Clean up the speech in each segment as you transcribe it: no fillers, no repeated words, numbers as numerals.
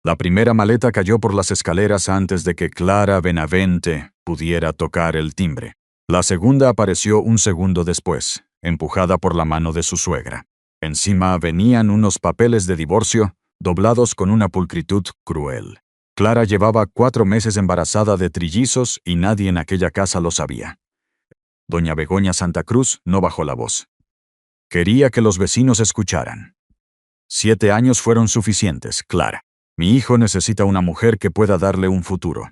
La primera maleta cayó por las escaleras antes de que Clara Benavente pudiera tocar el timbre. La segunda apareció un segundo después, empujada por la mano de su suegra. Encima venían unos papeles de divorcio, doblados con una pulcritud cruel. Clara llevaba 4 meses embarazada de trillizos y nadie en aquella casa lo sabía. Doña Begoña Santa Cruz no bajó la voz. Quería que los vecinos escucharan. 7 años fueron suficientes, Clara. Mi hijo necesita una mujer que pueda darle un futuro.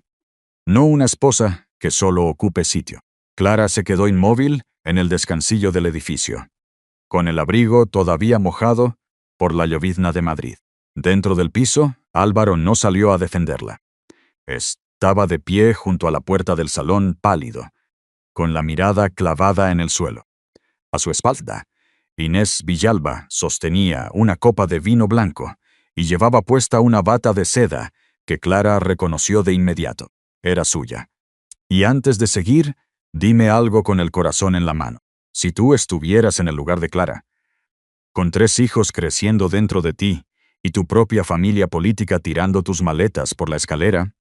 No una esposa que solo ocupe sitio. Clara se quedó inmóvil en el descansillo del edificio, con el abrigo todavía mojado por la llovizna de Madrid. Dentro del piso, Álvaro no salió a defenderla. Estaba de pie junto a la puerta del salón, pálido, con la mirada clavada en el suelo. A su espalda, Inés Villalba sostenía una copa de vino blanco y llevaba puesta una bata de seda que Clara reconoció de inmediato. Era suya. Y antes de seguir, dime algo con el corazón en la mano. Si tú estuvieras en el lugar de Clara, con 3 hijos creciendo dentro de ti y tu propia familia política tirando tus maletas por la escalera,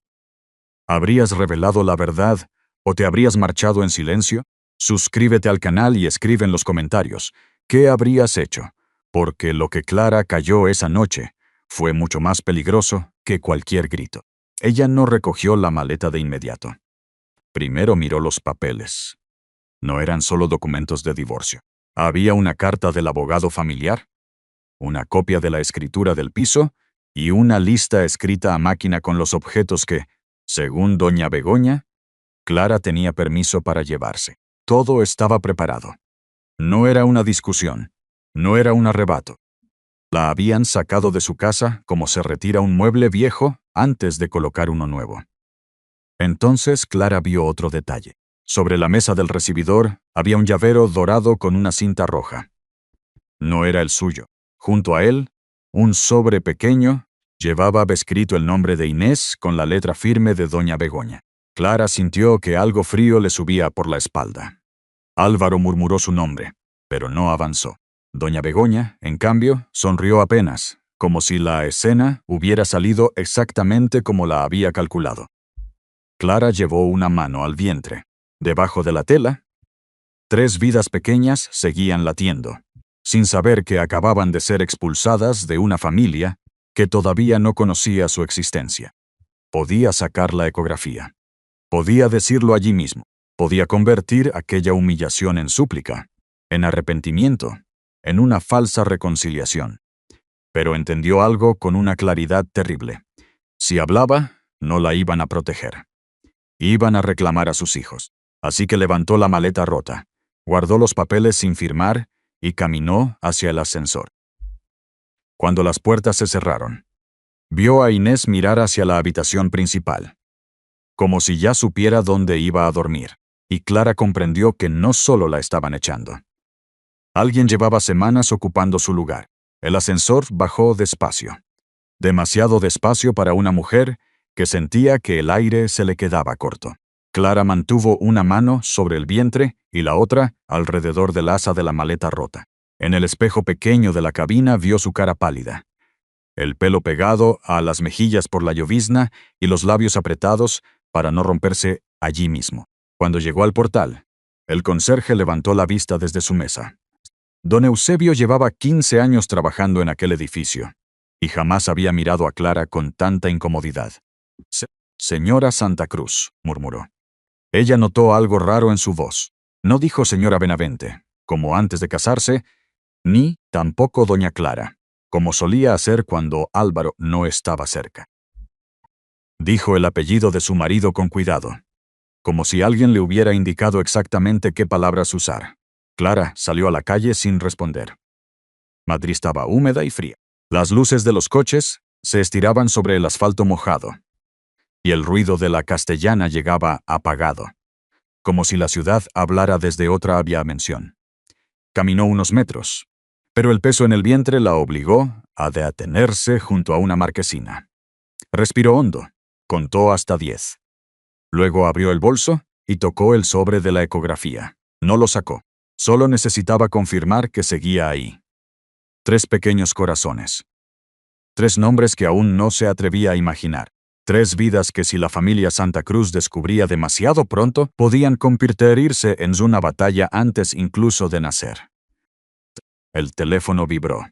¿habrías revelado la verdad o te habrías marchado en silencio? Suscríbete al canal y escribe en los comentarios qué habrías hecho, porque lo que Clara cayó esa noche fue mucho más peligroso que cualquier grito. Ella no recogió la maleta de inmediato. Primero miró los papeles. No eran solo documentos de divorcio. Había una carta del abogado familiar, una copia de la escritura del piso y una lista escrita a máquina con los objetos que, según doña Begoña, Clara tenía permiso para llevarse. Todo estaba preparado. No era una discusión, no era un arrebato. La habían sacado de su casa como se retira un mueble viejo antes de colocar uno nuevo. Entonces Clara vio otro detalle. Sobre la mesa del recibidor había un llavero dorado con una cinta roja. No era el suyo. Junto a él, un sobre pequeño llevaba escrito el nombre de Inés con la letra firme de doña Begoña. Clara sintió que algo frío le subía por la espalda. Álvaro murmuró su nombre, pero no avanzó. Doña Begoña, en cambio, sonrió apenas, como si la escena hubiera salido exactamente como la había calculado. Clara llevó una mano al vientre. Debajo de la tela, 3 vidas pequeñas seguían latiendo, sin saber que acababan de ser expulsadas de una familia que todavía no conocía su existencia. Podía sacar la ecografía. Podía decirlo allí mismo. Podía convertir aquella humillación en súplica, en arrepentimiento, en una falsa reconciliación. Pero entendió algo con una claridad terrible. Si hablaba, no la iban a proteger. Iban a reclamar a sus hijos. Así que levantó la maleta rota, guardó los papeles sin firmar y caminó hacia el ascensor. Cuando las puertas se cerraron, vio a Inés mirar hacia la habitación principal, como si ya supiera dónde iba a dormir, y Clara comprendió que no solo la estaban echando. Alguien llevaba semanas ocupando su lugar. El ascensor bajó despacio. Demasiado despacio para una mujer que sentía que el aire se le quedaba corto. Clara mantuvo una mano sobre el vientre y la otra alrededor del asa de la maleta rota. En el espejo pequeño de la cabina vio su cara pálida, el pelo pegado a las mejillas por la llovizna y los labios apretados para no romperse allí mismo. Cuando llegó al portal, el conserje levantó la vista desde su mesa. Don Eusebio llevaba 15 años trabajando en aquel edificio y jamás había mirado a Clara con tanta incomodidad. Señora Santa Cruz, murmuró. Ella notó algo raro en su voz. No dijo señora Benavente, como antes de casarse, ni tampoco doña Clara, como solía hacer cuando Álvaro no estaba cerca. Dijo el apellido de su marido con cuidado, como si alguien le hubiera indicado exactamente qué palabras usar. Clara salió a la calle sin responder. Madrid estaba húmeda y fría. Las luces de los coches se estiraban sobre el asfalto mojado, y el ruido de la castellana llegaba apagado, como si la ciudad hablara desde otra dimensión. Caminó unos metros, pero el peso en el vientre la obligó a detenerse junto a una marquesina. Respiró hondo, contó hasta 10. Luego abrió el bolso y tocó el sobre de la ecografía. No lo sacó. Solo necesitaba confirmar que seguía ahí. 3 pequeños corazones. 3 nombres que aún no se atrevía a imaginar. 3 vidas que si la familia Santa Cruz descubría demasiado pronto, podían convertirse en una batalla antes incluso de nacer. El teléfono vibró.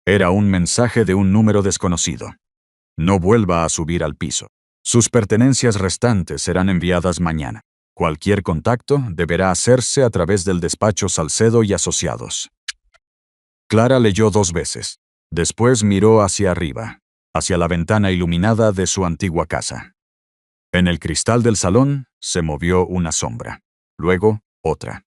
Era un mensaje de un número desconocido. No vuelva a subir al piso. Sus pertenencias restantes serán enviadas mañana. Cualquier contacto deberá hacerse a través del despacho Salcedo y Asociados. Clara leyó 2 veces. Después miró hacia arriba, hacia la ventana iluminada de su antigua casa. En el cristal del salón se movió una sombra. Luego, otra.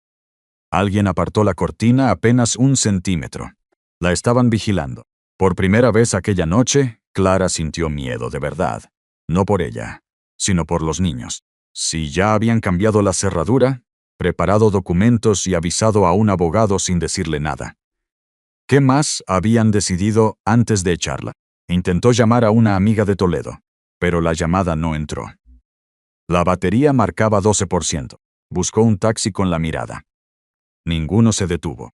Alguien apartó la cortina apenas 1 centímetro. La estaban vigilando. Por primera vez aquella noche, Clara sintió miedo de verdad. No por ella, sino por los niños. Si ya habían cambiado la cerradura, preparado documentos y avisado a un abogado sin decirle nada. ¿Qué más habían decidido antes de echarla? Intentó llamar a una amiga de Toledo, pero la llamada no entró. La batería marcaba 12%. Buscó un taxi con la mirada. Ninguno se detuvo.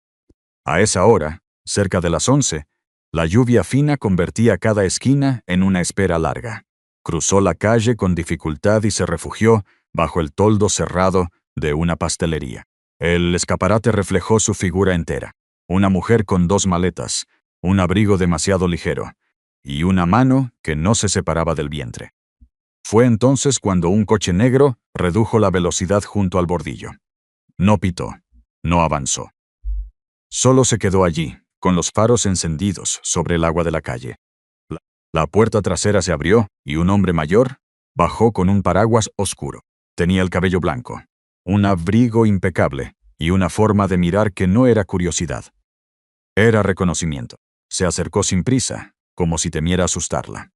A esa hora, cerca de las 11, la lluvia fina convertía cada esquina en una espera larga. Cruzó la calle con dificultad y se refugió bajo el toldo cerrado de una pastelería. El escaparate reflejó su figura entera. Una mujer con 2 maletas, un abrigo demasiado ligero, y una mano que no se separaba del vientre. Fue entonces cuando un coche negro redujo la velocidad junto al bordillo. No pitó, no avanzó. Solo se quedó allí, con los faros encendidos sobre el agua de la calle. La puerta trasera se abrió y un hombre mayor bajó con un paraguas oscuro. Tenía el cabello blanco, un abrigo impecable y una forma de mirar que no era curiosidad. Era reconocimiento. Se acercó sin prisa, como si temiera asustarla.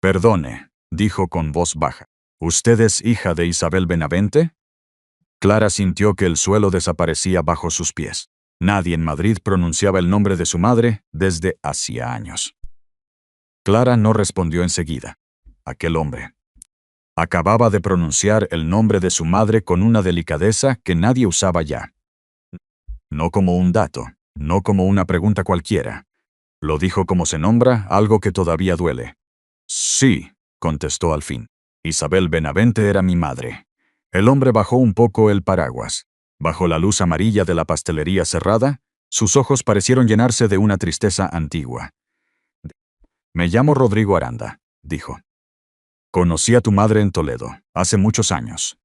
«Perdone», dijo con voz baja. «¿Usted es hija de Isabel Benavente?» Clara sintió que el suelo desaparecía bajo sus pies. Nadie en Madrid pronunciaba el nombre de su madre desde hacía años. Clara no respondió enseguida. Aquel hombre acababa de pronunciar el nombre de su madre con una delicadeza que nadie usaba ya. No como un dato, no como una pregunta cualquiera. Lo dijo como se nombra algo que todavía duele. «Sí», contestó al fin. «Isabel Benavente era mi madre». El hombre bajó un poco el paraguas. Bajo la luz amarilla de la pastelería cerrada, sus ojos parecieron llenarse de una tristeza antigua. «Me llamo Rodrigo Aranda», dijo. «Conocí a tu madre en Toledo, hace muchos años».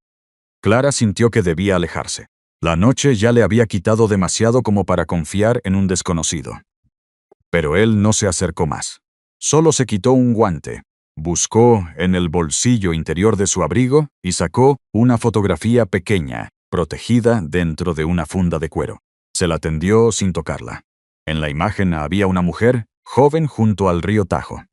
Clara sintió que debía alejarse. La noche ya le había quitado demasiado como para confiar en un desconocido. Pero él no se acercó más. Solo se quitó un guante, buscó en el bolsillo interior de su abrigo y sacó una fotografía pequeña, protegida dentro de una funda de cuero. Se la tendió sin tocarla. En la imagen había una mujer, joven junto al río Tajo,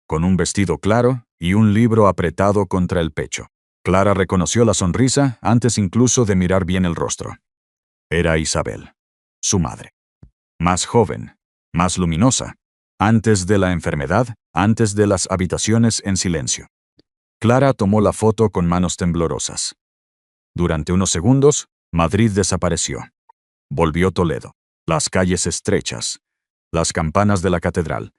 con un vestido claro y un libro apretado contra el pecho. Clara reconoció la sonrisa antes incluso de mirar bien el rostro. Era Isabel, su madre. Más joven, más luminosa, antes de la enfermedad, antes de las habitaciones en silencio. Clara tomó la foto con manos temblorosas. Durante unos segundos, Madrid desapareció. Volvió Toledo, las calles estrechas, las campanas de la catedral,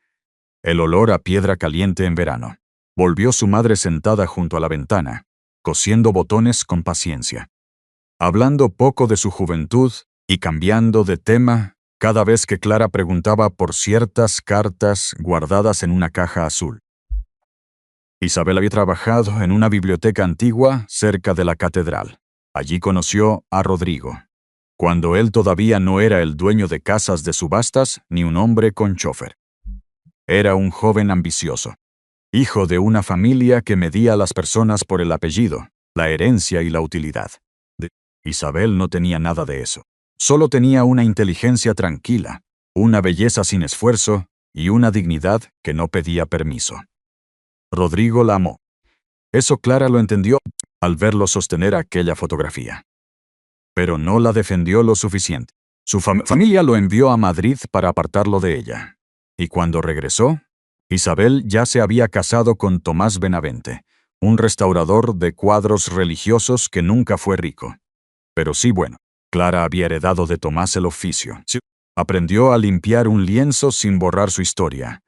el olor a piedra caliente en verano. Volvió su madre sentada junto a la ventana, cosiendo botones con paciencia, hablando poco de su juventud y cambiando de tema cada vez que Clara preguntaba por ciertas cartas guardadas en una caja azul. Isabel había trabajado en una biblioteca antigua cerca de la catedral. Allí conoció a Rodrigo, cuando él todavía no era el dueño de casas de subastas ni un hombre con chofer. Era un joven ambicioso, hijo de una familia que medía a las personas por el apellido, la herencia y la utilidad. Isabel no tenía nada de eso. Solo tenía una inteligencia tranquila, una belleza sin esfuerzo y una dignidad que no pedía permiso. Rodrigo la amó. Eso Clara lo entendió al verlo sostener aquella fotografía. Pero no la defendió lo suficiente. Su familia lo envió a Madrid para apartarlo de ella. Y cuando regresó, Isabel ya se había casado con Tomás Benavente, un restaurador de cuadros religiosos que nunca fue rico. Pero sí bueno. Clara había heredado de Tomás el oficio. Aprendió a limpiar un lienzo sin borrar su historia.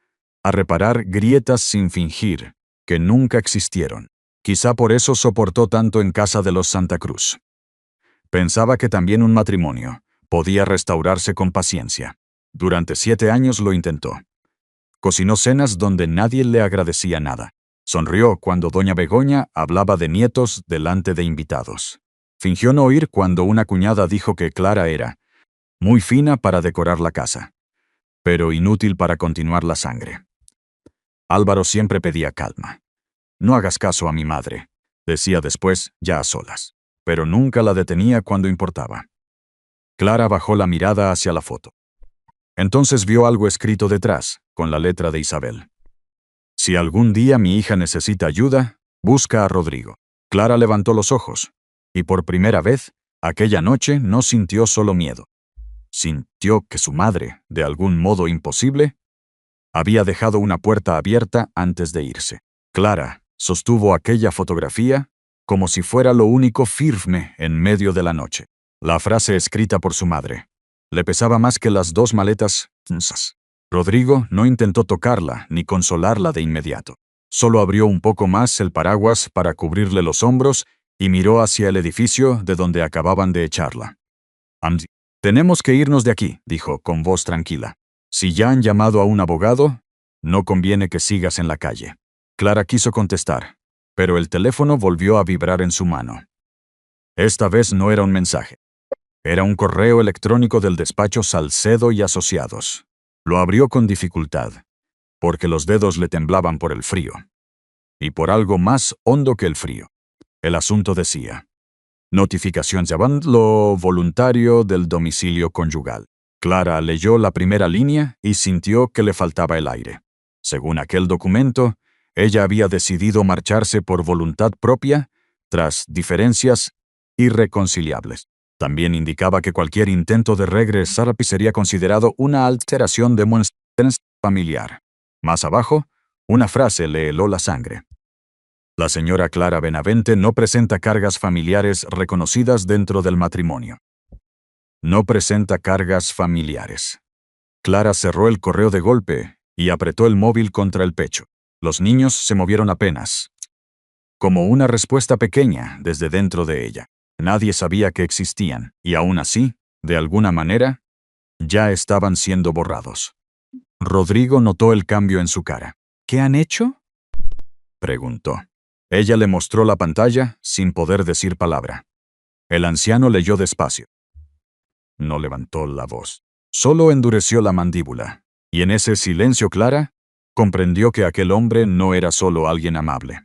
a reparar grietas sin fingir que nunca existieron. Quizá por eso soportó tanto en casa de los Santa Cruz. Pensaba que también un matrimonio podía restaurarse con paciencia. Durante 7 años lo intentó. Cocinó cenas donde nadie le agradecía nada. Sonrió cuando doña Begoña hablaba de nietos delante de invitados. Fingió no oír cuando una cuñada dijo que Clara era muy fina para decorar la casa, pero inútil para continuar la sangre. Álvaro siempre pedía calma. No hagas caso a mi madre, decía después, ya a solas, pero nunca la detenía cuando importaba. Clara bajó la mirada hacia la foto. Entonces vio algo escrito detrás, con la letra de Isabel. Si algún día mi hija necesita ayuda, busca a Rodrigo. Clara levantó los ojos, y por primera vez, aquella noche no sintió solo miedo. Sintió que su madre, de algún modo imposible, había dejado una puerta abierta antes de irse. Clara sostuvo aquella fotografía como si fuera lo único firme en medio de la noche. La frase escrita por su madre le pesaba más que las 2 maletas. Rodrigo no intentó tocarla ni consolarla de inmediato. Solo abrió un poco más el paraguas para cubrirle los hombros y miró hacia el edificio de donde acababan de echarla. Tenemos que irnos de aquí, dijo con voz tranquila. Si ya han llamado a un abogado, no conviene que sigas en la calle. Clara quiso contestar, pero el teléfono volvió a vibrar en su mano. Esta vez no era un mensaje. Era un correo electrónico del despacho Salcedo y Asociados. Lo abrió con dificultad, porque los dedos le temblaban por el frío. Y por algo más hondo que el frío. El asunto decía: notificación lo voluntario del domicilio conyugal. Clara leyó la primera línea y sintió que le faltaba el aire. Según aquel documento, ella había decidido marcharse por voluntad propia, tras diferencias irreconciliables. También indicaba que cualquier intento de regresar sería considerado una alteración de monstruosidad familiar. Más abajo, una frase le heló la sangre. La señora Clara Benavente no presenta cargas familiares reconocidas dentro del matrimonio. No presenta cargas familiares. Clara cerró el correo de golpe y apretó el móvil contra el pecho. Los niños se movieron apenas, como una respuesta pequeña desde dentro de ella. Nadie sabía que existían, y aún así, de alguna manera, ya estaban siendo borrados. Rodrigo notó el cambio en su cara. ¿Qué han hecho?, preguntó. Ella le mostró la pantalla sin poder decir palabra. El anciano leyó despacio. No levantó la voz. Solo endureció la mandíbula, y en ese silencio Clara comprendió que aquel hombre no era solo alguien amable.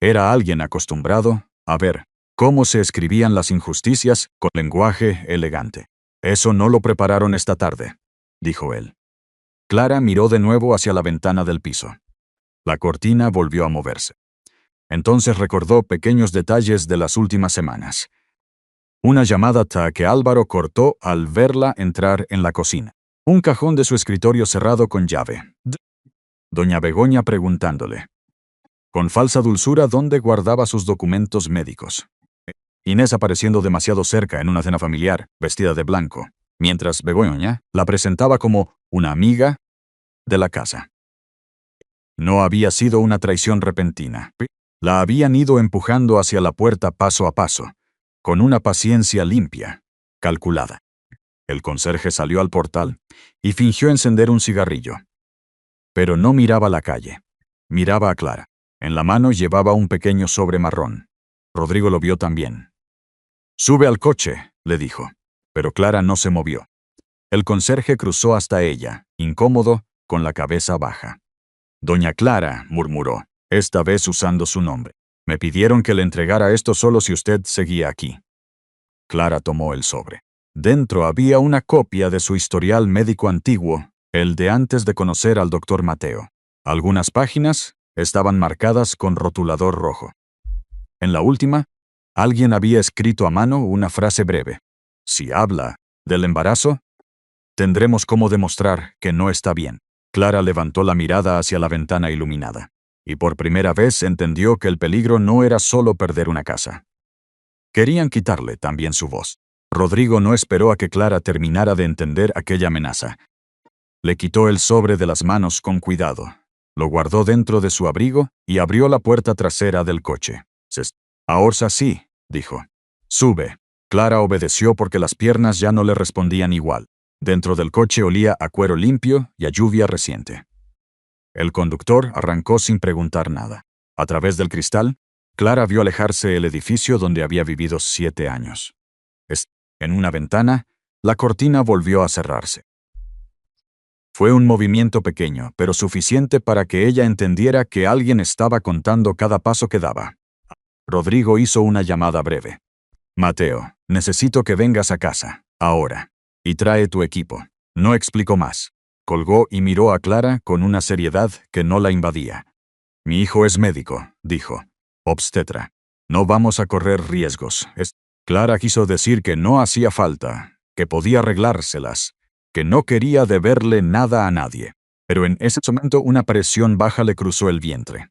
Era alguien acostumbrado a ver cómo se escribían las injusticias con lenguaje elegante. Eso no lo prepararon esta tarde, dijo él. Clara miró de nuevo hacia la ventana del piso. La cortina volvió a moverse. Entonces recordó pequeños detalles de las últimas semanas. Una llamada que Álvaro cortó al verla entrar en la cocina. Un cajón de su escritorio cerrado con llave. Doña Begoña preguntándole, con falsa dulzura, dónde guardaba sus documentos médicos. Inés apareciendo demasiado cerca en una cena familiar, vestida de blanco, mientras Begoña la presentaba como una amiga de la casa. No había sido una traición repentina. La habían ido empujando hacia la puerta paso a paso, con una paciencia limpia, calculada. El conserje salió al portal y fingió encender un cigarrillo. Pero no miraba la calle. Miraba a Clara. En la mano llevaba un pequeño sobre marrón. Rodrigo lo vio también. «Sube al coche», le dijo. Pero Clara no se movió. El conserje cruzó hasta ella, incómodo, con la cabeza baja. «Doña Clara», murmuró, esta vez usando su nombre. «Me pidieron que le entregara esto solo si usted seguía aquí». Clara tomó el sobre. Dentro había una copia de su historial médico antiguo, el de antes de conocer al doctor Mateo. Algunas páginas estaban marcadas con rotulador rojo. En la última, alguien había escrito a mano una frase breve. «Si habla del embarazo, tendremos cómo demostrar que no está bien». Clara levantó la mirada hacia la ventana iluminada, y por primera vez entendió que el peligro no era solo perder una casa. Querían quitarle también su voz. Rodrigo no esperó a que Clara terminara de entender aquella amenaza. Le quitó el sobre de las manos con cuidado. Lo guardó dentro de su abrigo y abrió la puerta trasera del coche. Ahora sí, dijo. Sube. Clara obedeció porque las piernas ya no le respondían igual. Dentro del coche olía a cuero limpio y a lluvia reciente. El conductor arrancó sin preguntar nada. A través del cristal, Clara vio alejarse el edificio donde había vivido 7 años. En una ventana, la cortina volvió a cerrarse. Fue un movimiento pequeño, pero suficiente para que ella entendiera que alguien estaba contando cada paso que daba. Rodrigo hizo una llamada breve. Mateo, necesito que vengas a casa, ahora, y trae tu equipo. No explicó más. Colgó y miró a Clara con una seriedad que no la invadía. Mi hijo es médico, dijo. Obstetra. No vamos a correr riesgos. Clara quiso decir que no hacía falta, que podía arreglárselas, que no quería deberle nada a nadie. Pero en ese momento una presión baja le cruzó el vientre.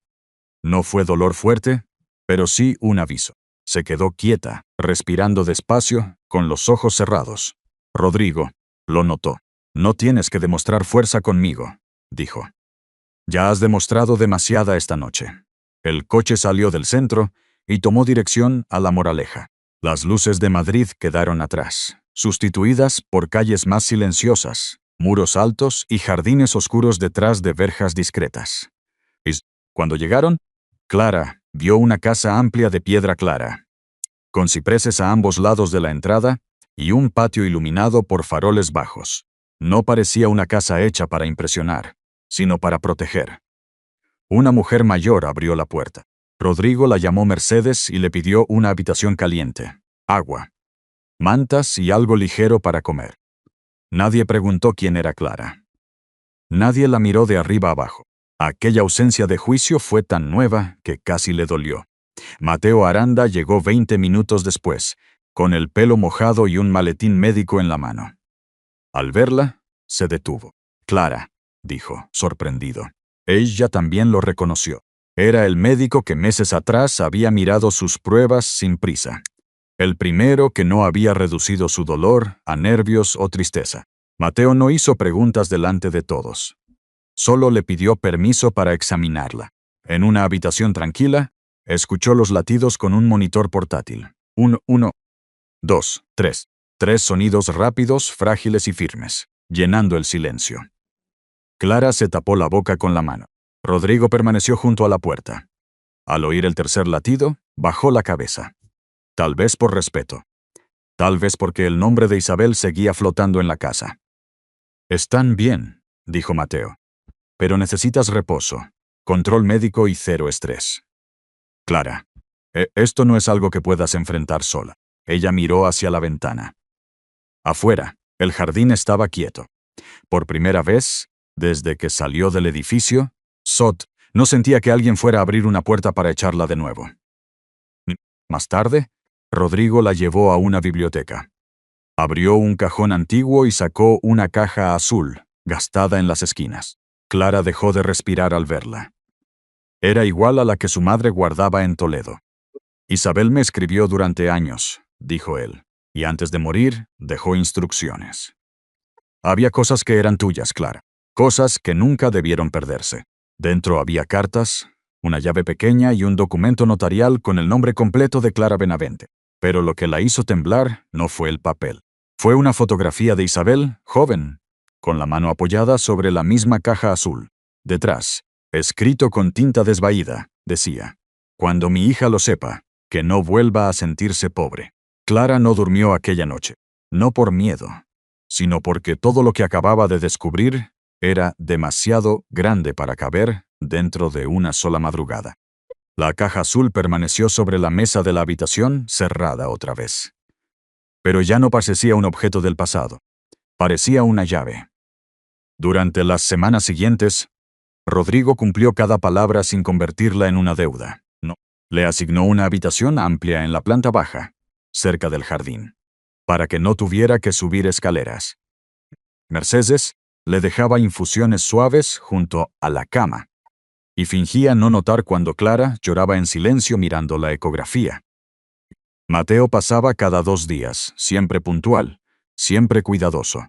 No fue dolor fuerte, pero sí un aviso. Se quedó quieta, respirando despacio, con los ojos cerrados. Rodrigo lo notó. No tienes que demostrar fuerza conmigo, dijo. Ya has demostrado demasiada esta noche. El coche salió del centro y tomó dirección a La Moraleja. Las luces de Madrid quedaron atrás, sustituidas por calles más silenciosas, muros altos y jardines oscuros detrás de verjas discretas. Y cuando llegaron, Clara vio una casa amplia de piedra clara, con cipreses a ambos lados de la entrada y un patio iluminado por faroles bajos. No parecía una casa hecha para impresionar, sino para proteger. Una mujer mayor abrió la puerta. Rodrigo la llamó Mercedes y le pidió una habitación caliente, agua, mantas y algo ligero para comer. Nadie preguntó quién era Clara. Nadie la miró de arriba abajo. Aquella ausencia de juicio fue tan nueva que casi le dolió. Mateo Aranda llegó 20 minutos después, con el pelo mojado y un maletín médico en la mano. Al verla, se detuvo. Clara, dijo, sorprendido. Ella también lo reconoció. Era el médico que meses atrás había mirado sus pruebas sin prisa. El primero que no había reducido su dolor a nervios o tristeza. Mateo no hizo preguntas delante de todos. Solo le pidió permiso para examinarla. En una habitación tranquila, escuchó los latidos con un monitor portátil. 1, 1, 2, 3. 3 sonidos rápidos, frágiles y firmes, llenando el silencio. Clara se tapó la boca con la mano. Rodrigo permaneció junto a la puerta. Al oír el tercer latido, bajó la cabeza. Tal vez por respeto. Tal vez porque el nombre de Isabel seguía flotando en la casa. Están bien, dijo Mateo. Pero necesitas reposo, control médico y 0 estrés. Clara, esto no es algo que puedas enfrentar sola. Ella miró hacia la ventana. Afuera, el jardín estaba quieto. Por primera vez, desde que salió del edificio, Sot no sentía que alguien fuera a abrir una puerta para echarla de nuevo. Más tarde, Rodrigo la llevó a una biblioteca. Abrió un cajón antiguo y sacó una caja azul, gastada en las esquinas. Clara dejó de respirar al verla. Era igual a la que su madre guardaba en Toledo. Isabel me escribió durante años, dijo él, y antes de morir dejó instrucciones. Había cosas que eran tuyas, Clara, cosas que nunca debieron perderse. Dentro había cartas, una llave pequeña y un documento notarial con el nombre completo de Clara Benavente. Pero lo que la hizo temblar no fue el papel. Fue una fotografía de Isabel, joven, con la mano apoyada sobre la misma caja azul. Detrás, escrito con tinta desvaída, decía: «Cuando mi hija lo sepa, que no vuelva a sentirse pobre». Clara no durmió aquella noche, no por miedo, sino porque todo lo que acababa de descubrir era demasiado grande para caber dentro de una sola madrugada. La caja azul permaneció sobre la mesa de la habitación, cerrada otra vez. Pero ya no parecía un objeto del pasado. Parecía una llave. Durante las semanas siguientes, Rodrigo cumplió cada palabra sin convertirla en una deuda. No. Le asignó una habitación amplia en la planta baja, cerca del jardín, para que no tuviera que subir escaleras. Mercedes le dejaba infusiones suaves junto a la cama, y fingía no notar cuando Clara lloraba en silencio mirando la ecografía. Mateo pasaba cada 2 días, siempre puntual, siempre cuidadoso.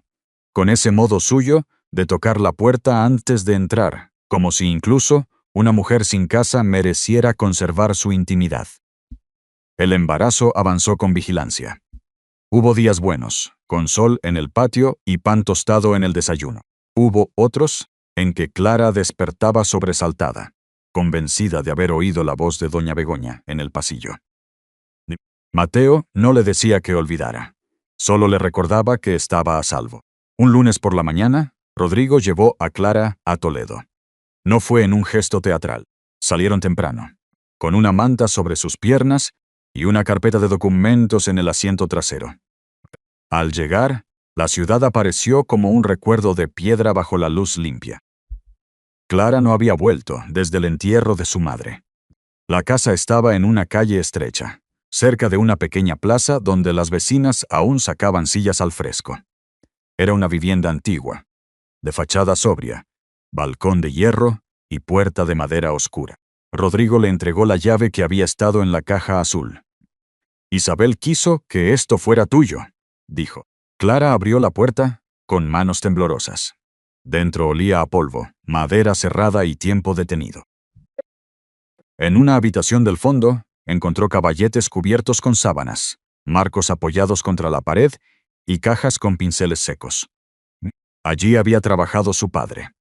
Con ese modo suyo, de tocar la puerta antes de entrar, como si incluso una mujer sin casa mereciera conservar su intimidad. El embarazo avanzó con vigilancia. Hubo días buenos, con sol en el patio y pan tostado en el desayuno. Hubo otros en que Clara despertaba sobresaltada, convencida de haber oído la voz de doña Begoña en el pasillo. Mateo no le decía que olvidara. Solo le recordaba que estaba a salvo. Un lunes por la mañana, Rodrigo llevó a Clara a Toledo. No fue en un gesto teatral. Salieron temprano, con una manta sobre sus piernas y una carpeta de documentos en el asiento trasero. Al llegar, la ciudad apareció como un recuerdo de piedra bajo la luz limpia. Clara no había vuelto desde el entierro de su madre. La casa estaba en una calle estrecha, cerca de una pequeña plaza donde las vecinas aún sacaban sillas al fresco. Era una vivienda antigua, de fachada sobria, balcón de hierro y puerta de madera oscura. Rodrigo le entregó la llave que había estado en la caja azul. «Isabel quiso que esto fuera tuyo», dijo. Clara abrió la puerta con manos temblorosas. Dentro olía a polvo, madera cerrada y tiempo detenido. En una habitación del fondo, encontró caballetes cubiertos con sábanas, marcos apoyados contra la pared y cajas con pinceles secos. Allí había trabajado su padre.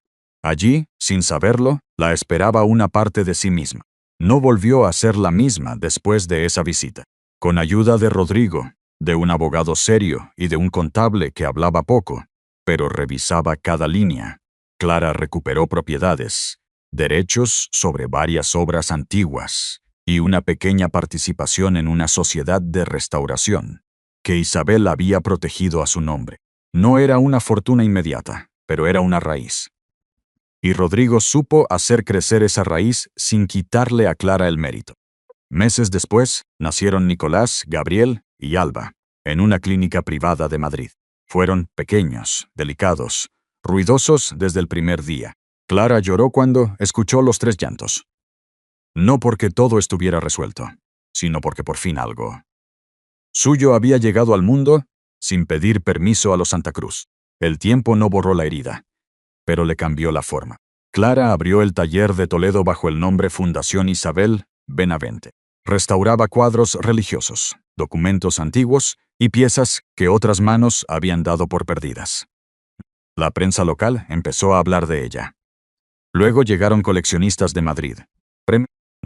Allí, sin saberlo, la esperaba una parte de sí misma. No volvió a ser la misma después de esa visita. Con ayuda de Rodrigo, de un abogado serio y de un contable que hablaba poco, pero revisaba cada línea, Clara recuperó propiedades, derechos sobre varias obras antiguas y una pequeña participación en una sociedad de restauración, que Isabel había protegido a su nombre. No era una fortuna inmediata, pero era una raíz. Y Rodrigo supo hacer crecer esa raíz sin quitarle a Clara el mérito. Meses después, nacieron Nicolás, Gabriel y Alba, en una clínica privada de Madrid. Fueron pequeños, delicados, ruidosos desde el primer día. Clara lloró cuando escuchó los 3 llantos. No porque todo estuviera resuelto, sino porque por fin algo suyo había llegado al mundo sin pedir permiso a los Santa Cruz. El tiempo no borró la herida, pero le cambió la forma. Clara abrió el taller de Toledo bajo el nombre Fundación Isabel Benavente. Restauraba cuadros religiosos, documentos antiguos y piezas que otras manos habían dado por perdidas. La prensa local empezó a hablar de ella. Luego llegaron coleccionistas de Madrid.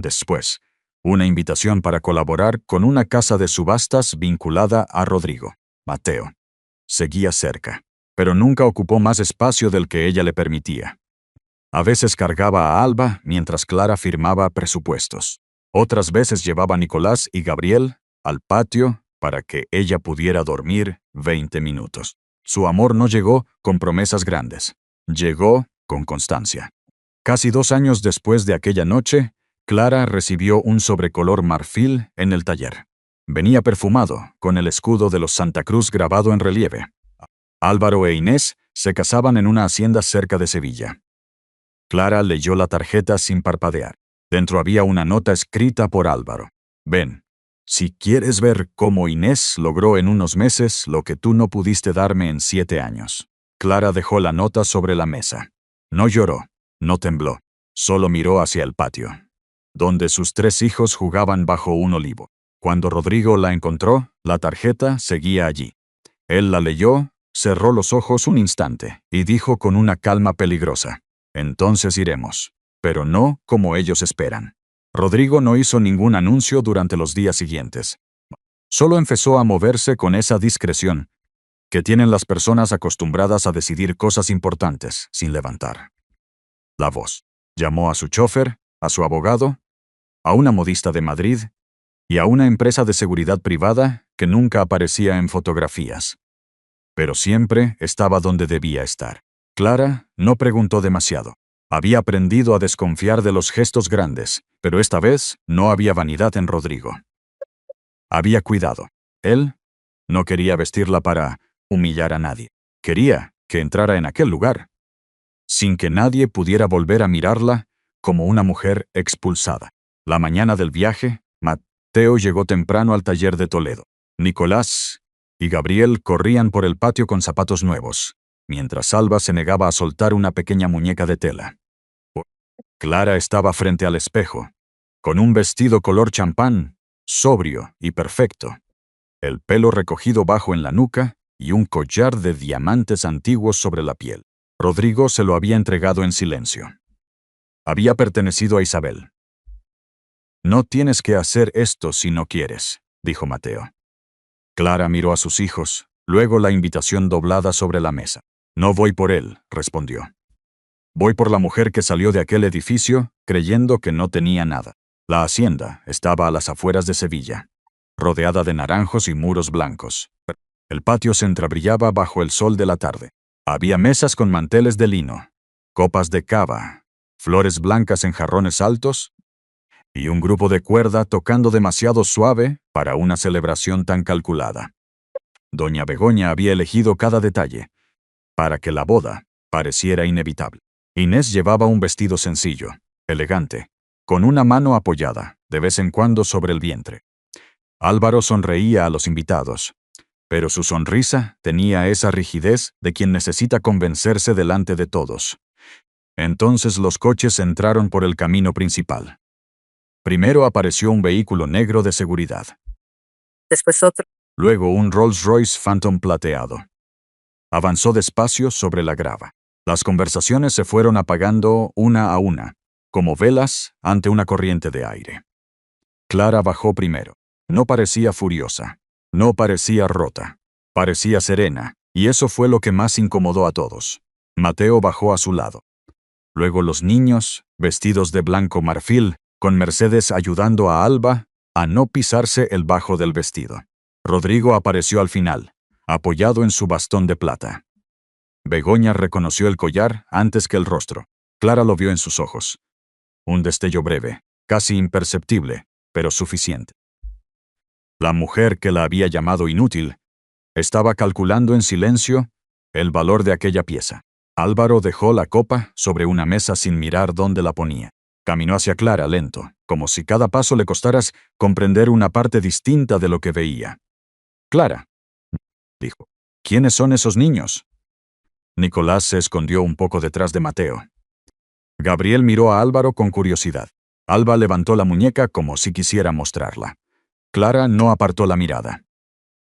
Después, una invitación para colaborar con una casa de subastas vinculada a Rodrigo. Mateo seguía cerca, pero nunca ocupó más espacio del que ella le permitía. A veces cargaba a Alba mientras Clara firmaba presupuestos. Otras veces llevaba a Nicolás y Gabriel al patio para que ella pudiera dormir 20 minutos. Su amor no llegó con promesas grandes. Llegó con constancia. Casi 2 años después de aquella noche, Clara recibió un sobrecolor marfil en el taller. Venía perfumado, con el escudo de los Santa Cruz grabado en relieve. Álvaro e Inés se casaban en una hacienda cerca de Sevilla. Clara leyó la tarjeta sin parpadear. Dentro había una nota escrita por Álvaro. «Ven, si quieres ver cómo Inés logró en unos meses lo que tú no pudiste darme en 7 años». Clara dejó la nota sobre la mesa. No lloró, no tembló, solo miró hacia el patio, donde sus 3 hijos jugaban bajo un olivo. Cuando Rodrigo la encontró, la tarjeta seguía allí. Él la leyó, cerró los ojos un instante y dijo con una calma peligrosa: «Entonces iremos, pero no como ellos esperan». Rodrigo no hizo ningún anuncio durante los días siguientes. Solo empezó a moverse con esa discreción que tienen las personas acostumbradas a decidir cosas importantes sin levantar la voz. Llamó a su chofer, a su abogado, a una modista de Madrid y a una empresa de seguridad privada que nunca aparecía en fotografías, pero siempre estaba donde debía estar. Clara no preguntó demasiado. Había aprendido a desconfiar de los gestos grandes, pero esta vez no había vanidad en Rodrigo. Había cuidado. Él no quería vestirla para humillar a nadie. Quería que entrara en aquel lugar, sin que nadie pudiera volver a mirarla como una mujer expulsada. La mañana del viaje, Mateo llegó temprano al taller de Toledo. Nicolás y Gabriel corrían por el patio con zapatos nuevos, mientras Alba se negaba a soltar una pequeña muñeca de tela. Clara estaba frente al espejo, con un vestido color champán, sobrio y perfecto, el pelo recogido bajo en la nuca y un collar de diamantes antiguos sobre la piel. Rodrigo se lo había entregado en silencio. Había pertenecido a Isabel. «No tienes que hacer esto si no quieres», dijo Mateo. Clara miró a sus hijos, luego la invitación doblada sobre la mesa. «No voy por él», respondió. «Voy por la mujer que salió de aquel edificio creyendo que no tenía nada». La hacienda estaba a las afueras de Sevilla, rodeada de naranjos y muros blancos. El patio se entrebrillaba bajo el sol de la tarde. Había mesas con manteles de lino, copas de cava, flores blancas en jarrones altos y un grupo de cuerda tocando demasiado suave para una celebración tan calculada. Doña Begoña había elegido cada detalle para que la boda pareciera inevitable. Inés llevaba un vestido sencillo, elegante, con una mano apoyada, de vez en cuando sobre el vientre. Álvaro sonreía a los invitados, pero su sonrisa tenía esa rigidez de quien necesita convencerse delante de todos. Entonces los coches entraron por el camino principal. Primero apareció un vehículo negro de seguridad. Después otro. Luego un Rolls-Royce Phantom plateado. Avanzó despacio sobre la grava. Las conversaciones se fueron apagando una a una, como velas ante una corriente de aire. Clara bajó primero. No parecía furiosa, no parecía rota, parecía serena, y eso fue lo que más incomodó a todos. Mateo bajó a su lado. Luego los niños, vestidos de blanco marfil, con Mercedes ayudando a Alba a no pisarse el bajo del vestido. Rodrigo apareció al final, apoyado en su bastón de plata. Begoña reconoció el collar antes que el rostro. Clara lo vio en sus ojos. Un destello breve, casi imperceptible, pero suficiente. La mujer que la había llamado inútil estaba calculando en silencio el valor de aquella pieza. Álvaro dejó la copa sobre una mesa sin mirar dónde la ponía. Caminó hacia Clara lento, como si cada paso le costara comprender una parte distinta de lo que veía. «Clara», dijo, «¿quiénes son esos niños?» Nicolás se escondió un poco detrás de Mateo. Gabriel miró a Álvaro con curiosidad. Alba levantó la muñeca como si quisiera mostrarla. Clara no apartó la mirada.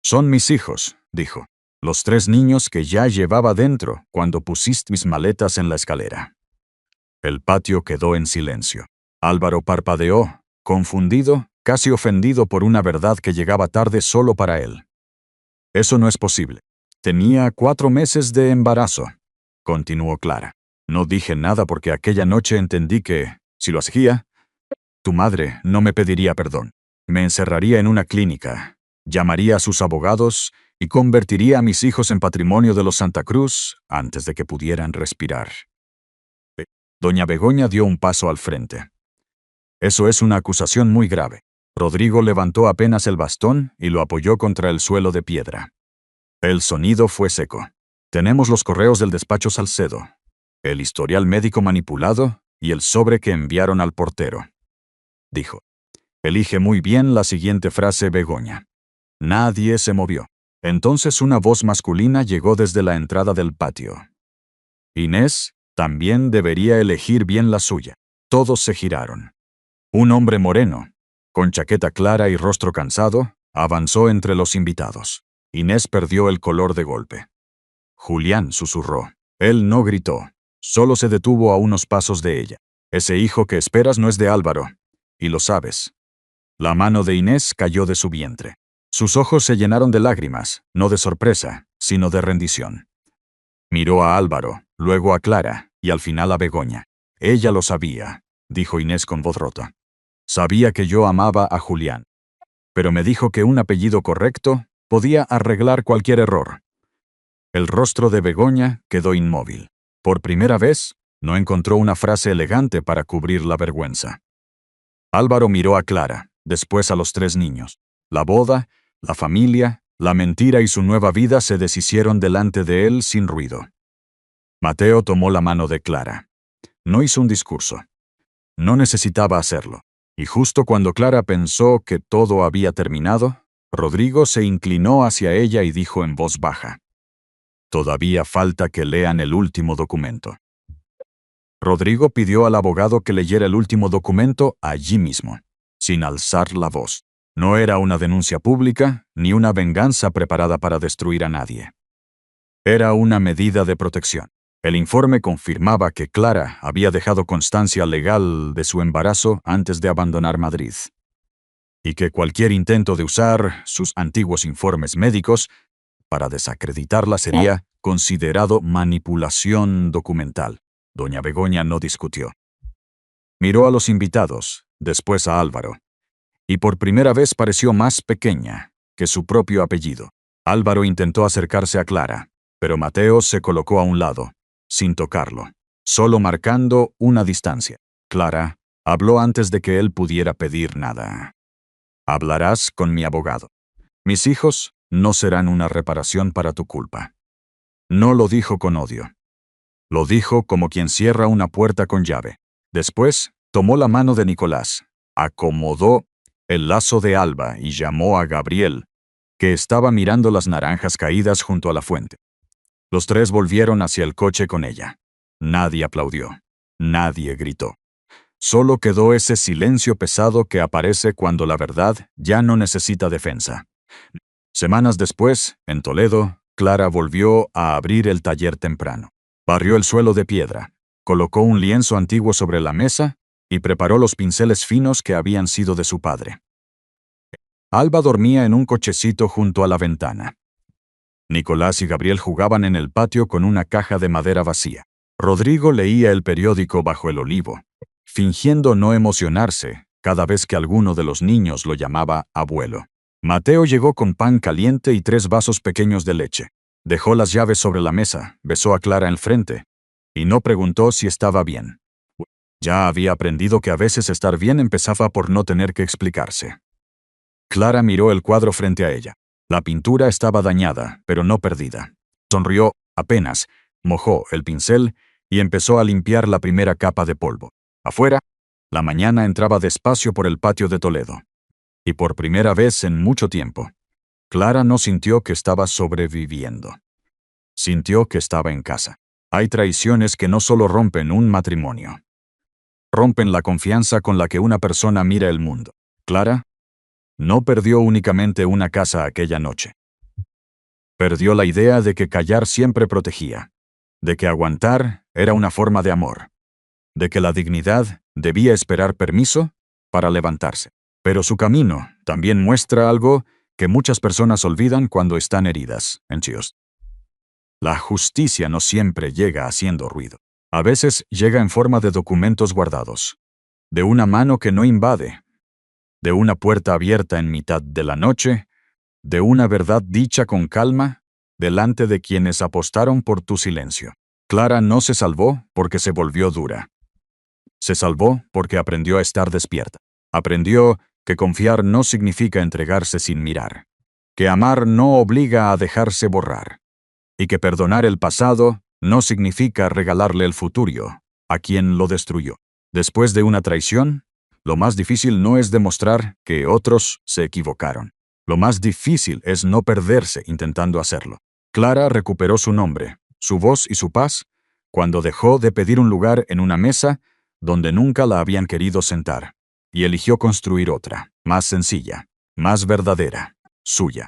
«Son mis hijos», dijo, «los 3 niños que ya llevaba dentro cuando pusiste mis maletas en la escalera». El patio quedó en silencio. Álvaro parpadeó, confundido, casi ofendido por una verdad que llegaba tarde solo para él. «Eso no es posible. Tenía 4 meses de embarazo», continuó Clara. «No dije nada porque aquella noche entendí que, si lo hacía, tu madre no me pediría perdón. Me encerraría en una clínica, llamaría a sus abogados y convertiría a mis hijos en patrimonio de los Santa Cruz antes de que pudieran respirar». Doña Begoña dio un paso al frente. «Eso es una acusación muy grave». Rodrigo levantó apenas el bastón y lo apoyó contra el suelo de piedra. El sonido fue seco. «Tenemos los correos del despacho Salcedo, el historial médico manipulado y el sobre que enviaron al portero», dijo. «Elige muy bien la siguiente frase, Begoña». Nadie se movió. Entonces una voz masculina llegó desde la entrada del patio. «Inés también debería elegir bien la suya». Todos se giraron. Un hombre moreno, con chaqueta clara y rostro cansado, avanzó entre los invitados. Inés perdió el color de golpe. Julián susurró. Él no gritó, solo se detuvo a unos pasos de ella. «Ese hijo que esperas no es de Álvaro, y lo sabes». La mano de Inés cayó de su vientre. Sus ojos se llenaron de lágrimas, no de sorpresa, sino de rendición. Miró a Álvaro, luego a Clara, y al final a Begoña. «Ella lo sabía», dijo Inés con voz rota. «Sabía que yo amaba a Julián. Pero me dijo que un apellido correcto podía arreglar cualquier error». El rostro de Begoña quedó inmóvil. Por primera vez, no encontró una frase elegante para cubrir la vergüenza. Álvaro miró a Clara, después a los 3 niños. La boda, la familia, la mentira y su nueva vida se deshicieron delante de él sin ruido. Mateo tomó la mano de Clara. No hizo un discurso. No necesitaba hacerlo. Y justo cuando Clara pensó que todo había terminado, Rodrigo se inclinó hacia ella y dijo en voz baja: Todavía falta que lean el último documento. Rodrigo pidió al abogado que leyera el último documento allí mismo, sin alzar la voz. No era una denuncia pública, ni una venganza preparada para destruir a nadie. Era una medida de protección. El informe confirmaba que Clara había dejado constancia legal de su embarazo antes de abandonar Madrid, y que cualquier intento de usar sus antiguos informes médicos para desacreditarla sería considerado manipulación documental. Doña Begoña no discutió. Miró a los invitados, después a Álvaro, y por primera vez pareció más pequeña que su propio apellido. Álvaro intentó acercarse a Clara, pero Mateo se colocó a un lado, sin tocarlo, solo marcando una distancia. Clara habló antes de que él pudiera pedir nada. Hablarás con mi abogado. Mis hijos no serán una reparación para tu culpa. No lo dijo con odio. Lo dijo como quien cierra una puerta con llave. Después, tomó la mano de Nicolás, acomodó el lazo de Alba y llamó a Gabriel, que estaba mirando las naranjas caídas junto a la fuente. Los tres volvieron hacia el coche con ella. Nadie aplaudió. Nadie gritó. Solo quedó ese silencio pesado que aparece cuando la verdad ya no necesita defensa. Semanas después, en Toledo, Clara volvió a abrir el taller temprano. Barrió el suelo de piedra, colocó un lienzo antiguo sobre la mesa y preparó los pinceles finos que habían sido de su padre. Alba dormía en un cochecito junto a la ventana. Nicolás y Gabriel jugaban en el patio con una caja de madera vacía. Rodrigo leía el periódico bajo el olivo, fingiendo no emocionarse cada vez que alguno de los niños lo llamaba abuelo. Mateo llegó con pan caliente y 3 vasos pequeños de leche. Dejó las llaves sobre la mesa, besó a Clara en frente y no preguntó si estaba bien. Ya había aprendido que a veces estar bien empezaba por no tener que explicarse. Clara miró el cuadro frente a ella. La pintura estaba dañada, pero no perdida. Sonrió apenas, mojó el pincel y empezó a limpiar la primera capa de polvo. Afuera, la mañana entraba despacio por el patio de Toledo. Y por primera vez en mucho tiempo, Clara no sintió que estaba sobreviviendo. Sintió que estaba en casa. Hay traiciones que no solo rompen un matrimonio. Rompen la confianza con la que una persona mira el mundo. Clara no perdió únicamente una casa aquella noche. Perdió la idea de que callar siempre protegía, de que aguantar era una forma de amor, de que la dignidad debía esperar permiso para levantarse. Pero su camino también muestra algo que muchas personas olvidan cuando están heridas. La justicia no siempre llega haciendo ruido. A veces llega en forma de documentos guardados, de una mano que no invade, de una puerta abierta en mitad de la noche, de una verdad dicha con calma, delante de quienes apostaron por tu silencio. Clara no se salvó porque se volvió dura. Se salvó porque aprendió a estar despierta. Aprendió que confiar no significa entregarse sin mirar, que amar no obliga a dejarse borrar, y que perdonar el pasado no significa regalarle el futuro a quien lo destruyó. Después de una traición, lo más difícil no es demostrar que otros se equivocaron. Lo más difícil es no perderse intentando hacerlo. Clara recuperó su nombre, su voz y su paz cuando dejó de pedir un lugar en una mesa donde nunca la habían querido sentar, y eligió construir otra, más sencilla, más verdadera, suya.